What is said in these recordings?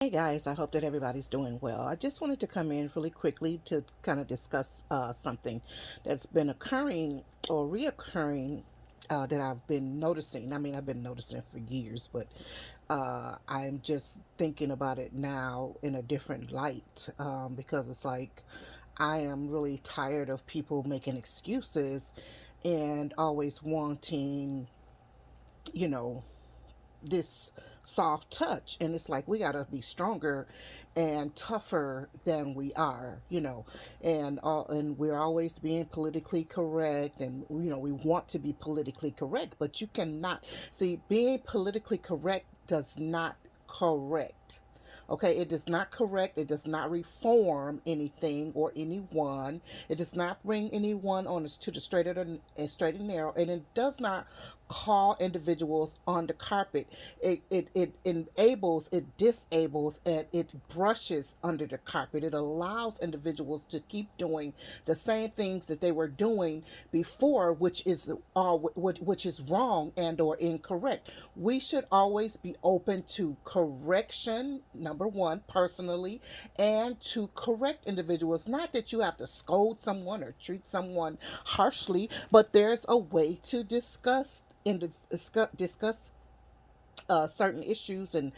Hey guys, I hope that everybody's doing well. I just wanted to come in really quickly to kind of discuss something that's been occurring or reoccurring that I've been noticing. I mean, I've been noticing it for years, but I'm just thinking about it now in a different light because it's like I am really tired of people making excuses and always wanting, you know, this soft touch, and it's like we got to be stronger and tougher than we are, and we're always being politically correct, and we want to be politically correct, but you cannot see being politically correct does not correct. Okay, it does not correct, it does not reform anything or anyone. It does not bring anyone on us to the straight and narrow, and it does not call individuals on the carpet. It enables, it disables, and it brushes under the carpet. It allows individuals to keep doing the same things that they were doing before, which is wrong and or incorrect. We should always be open to correction, number one, personally, and to correct individuals. Not that you have to scold someone or treat someone harshly, but there's a way to discuss certain issues and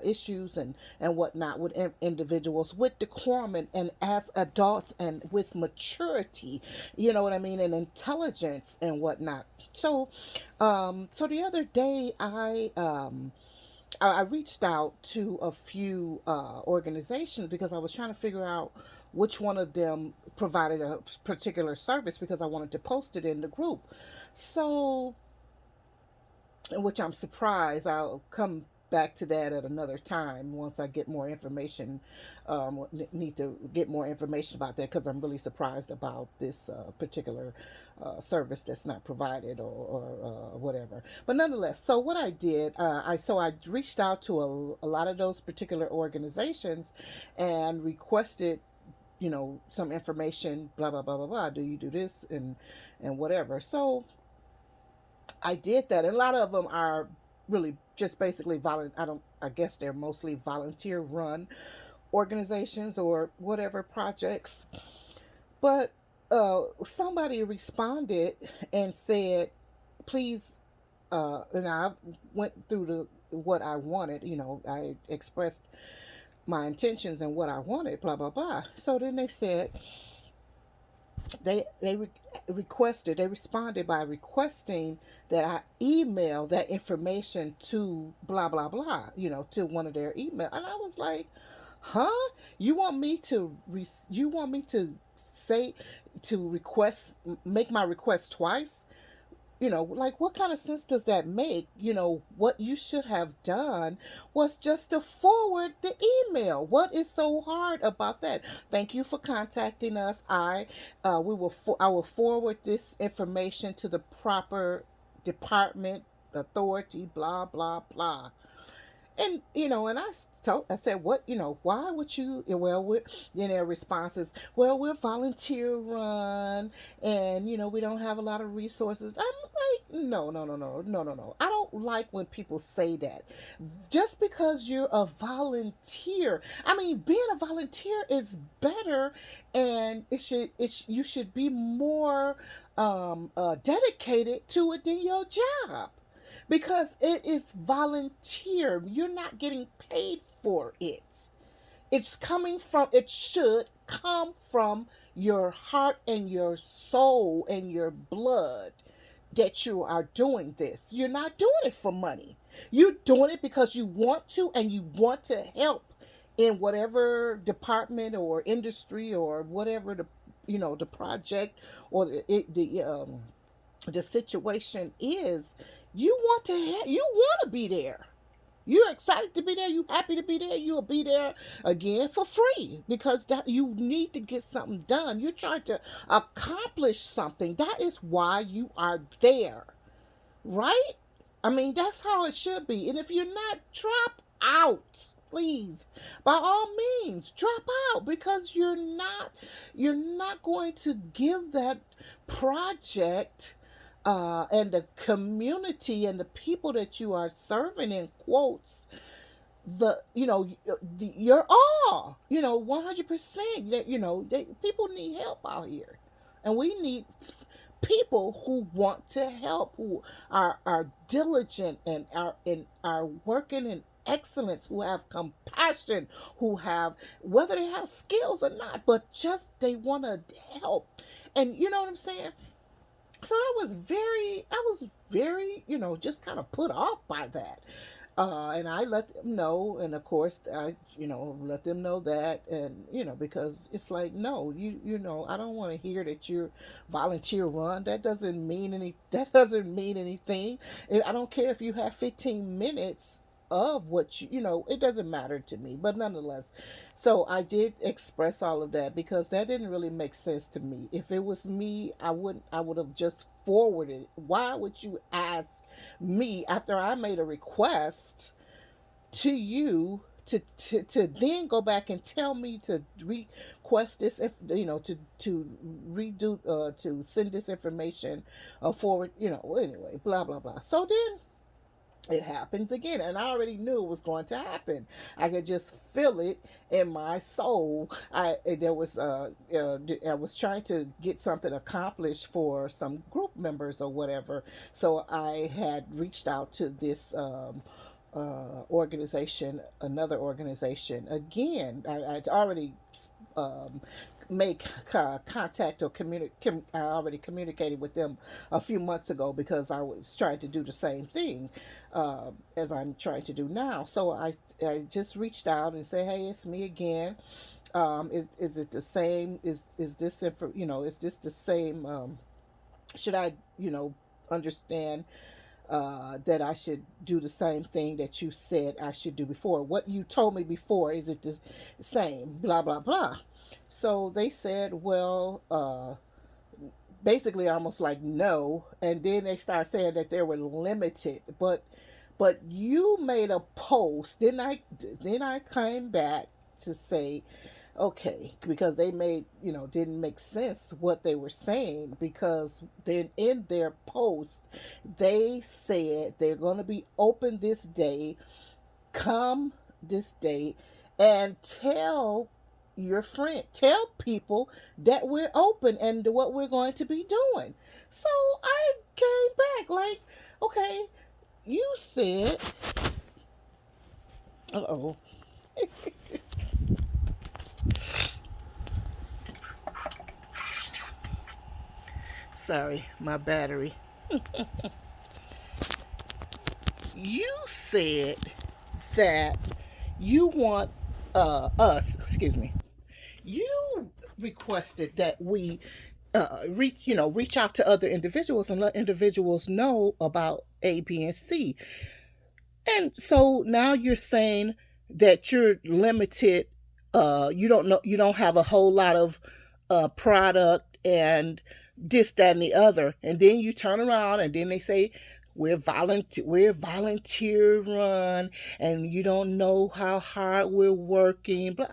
issues and whatnot with individuals with decorum and as adults and with maturity, you know what I mean, and intelligence and whatnot. So the other day I reached out to a few organizations because I was trying to figure out which one of them provided a particular service because I wanted to post it in the group. So, which I'm surprised. I'll come back to that at another time once I get more information. Need to get more information about that because I'm really surprised about this particular service that's not provided or whatever. But nonetheless, so what I did, I reached out to a lot of those particular organizations and requested some information, blah blah blah blah blah. Do you do this and whatever? So I did that. And a lot of them are really just basically volunteer. I don't. I guess they're mostly volunteer run organizations or whatever projects. But somebody responded and said, "Please." And I went through the what I wanted. I expressed my intentions and what I wanted. Blah blah blah. So then they said they responded by requesting that I email that information to blah blah blah, to one of their email. And I was like, huh? You want me to say, to request, make my request twice? Like, what kind of sense does that make? What you should have done was just to forward the email. What is so hard about that? Thank you for contacting us. I will forward this information to the proper department, authority, blah blah blah. And I said, what, why would you? Well, their responses, well, we're volunteer run, and we don't have a lot of resources. I'm like, no, no, no, no, no, no, no. I don't like when people say that. Just because you're a volunteer, I mean, being a volunteer is better, and you should be more dedicated to it than your job because it is volunteer. You're not getting paid for it. It should come from your heart and your soul and your blood that you are doing this. You're not doing it for money. You're doing it because you want to, and you want to help in whatever department or industry or whatever the project or the situation is. You want to be there. You're excited to be there. You happy to be there. You'll be there again for free because that you need to get something done. You're trying to accomplish something. That is why you are there, right? I mean, that's how it should be. And if you're not, drop out. Please, by all means, drop out because you're not going to give that project and the community and the people that you are serving, in quotes, your all, 100%. That people need help out here, and we need people who want to help, who are diligent and are working in excellence, who have compassion, who have, whether they have skills or not, but just they want to help. And you know what I'm saying? So I was very, just kind of put off by that. And I let them know, and of course I, let them know that, and because it's like, no, I don't want to hear that you're volunteer run. That doesn't mean any. That doesn't mean anything. I don't care if you have 15 minutes of what it doesn't matter to me, but nonetheless. So I did express all of that because that didn't really make sense to me. If it was me, I would have just forwarded. Why would you ask me after I made a request to you to then go back and tell me to request this, if to redo, to send this information, forward, anyway, blah blah blah. So then it happens again, and I already knew it was going to happen. I could just feel it in my soul. I was trying to get something accomplished for some group members or whatever. So I had reached out to this organization, another organization. Again, I'd already um, make contact, or I already communicated with them a few months ago because I was trying to do the same thing as I'm trying to do now. So I just reached out and say, hey, it's me again. Is it the same? Is this is this the same? Should I understand that I should do the same thing that you said I should do before? What you told me before, is it the same? Blah, blah, blah. So they said, well, basically almost like no. And then they start saying that they were limited. But you made a post. Then I came back to say, okay, because they made, didn't make sense what they were saying, because then in their post they said they're going to be open this day, come this day, and tell people that we're open and what we're going to be doing. So I came back like, okay, you said, uh-oh, sorry, my battery. You said that you want excuse me, you requested that we reach out to other individuals and let individuals know about A, B, and C. And so now you're saying that you're limited. You don't know. You don't have a whole lot of product and this, that, and the other. And then you turn around and then they say we're volunteer run, and you don't know how hard we're working. But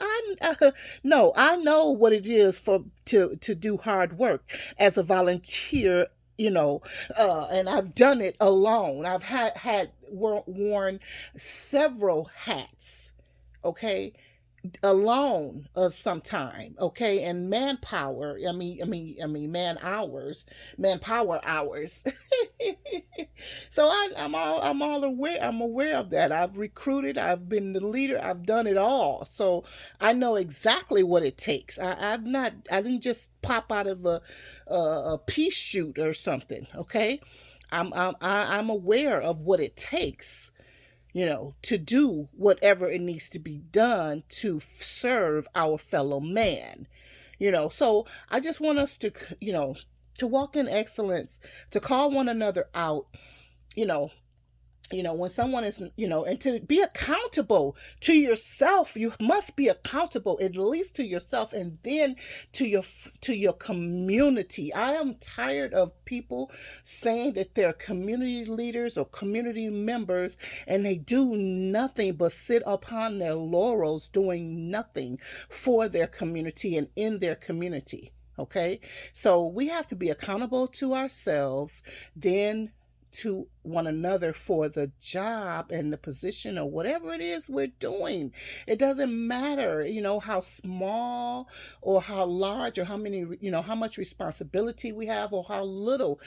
no, I know what it is for to do hard work as a volunteer, and I've done it alone. I've worn several hats, okay, alone of some time, okay, and manpower. I mean, manpower hours. So I'm all aware. I'm aware of that. I've recruited. I've been the leader. I've done it all. So I know exactly what it takes. I'm not. I didn't just pop out of a pea shoot or something. Okay, I'm aware of what it takes, to do whatever it needs to be done to serve our fellow man. So I just want us to walk in excellence, to call one another out, you know, when someone is, and to be accountable to yourself. You must be accountable at least to yourself, and then to your community. I am tired of people saying that they're community leaders or community members, and they do nothing but sit upon their laurels doing nothing for their community and in their community. Okay, so we have to be accountable to ourselves, then to one another for the job and the position or whatever it is we're doing. It doesn't matter, how small or how large or how many, how much responsibility we have or how little.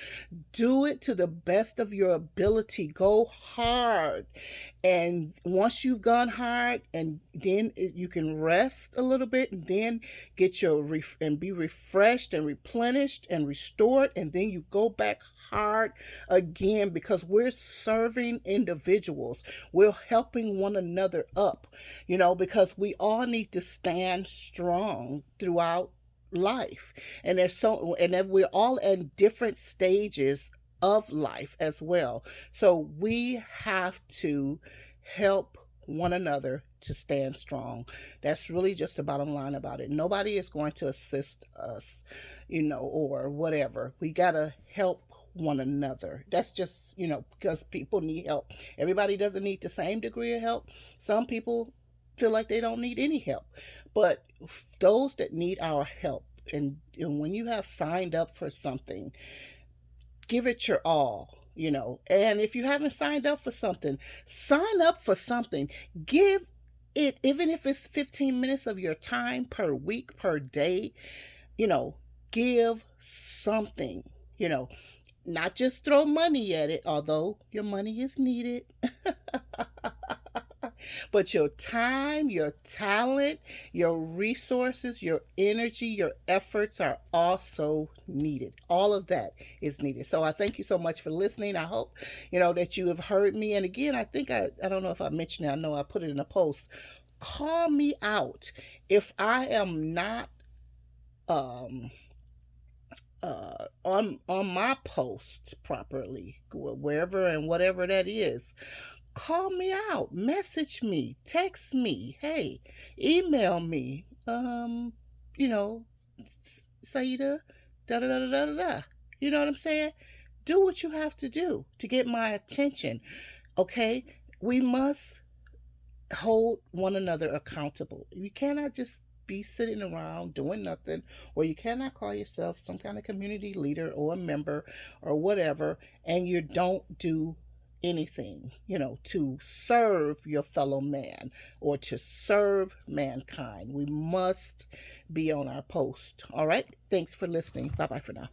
Do it to the best of your ability. Go hard. And once you've gone hard, and then you can rest a little bit, and then get and be refreshed and replenished and restored, and then you go back hard again, because we're serving individuals. We're helping one another up, because we all need to stand strong throughout life. And then we're all in different stages of life as well. So we have to help one another to stand strong. That's really just the bottom line about it. Nobody is going to assist us, or whatever. We got to help one another. That's just, because people need help. Everybody doesn't need the same degree of help. Some people feel like they don't need any help. But those that need our help, and when you have signed up for something, give it your all. And if you haven't signed up for something, sign up for something. Give it, even if it's 15 minutes of your time per week, per day. Give something. Not just throw money at it, although your money is needed. But your time, your talent, your resources, your energy, your efforts are also needed. All of that is needed. So I thank you so much for listening. I hope, that you have heard me. And again, I think I don't know if I mentioned it. I know I put it in a post. Call me out if I am not um on my post properly, wherever and whatever that is. Call me out, message me, text me, hey, email me, you know, Saida, da da da da da da. You know what I'm saying? Do what you have to do to get my attention. Okay? We must hold one another accountable. You cannot just be sitting around doing nothing, or you cannot call yourself some kind of community leader or a member or whatever, and you don't do anything, to serve your fellow man or to serve mankind. We must be on our post. All right. Thanks for listening. Bye bye for now.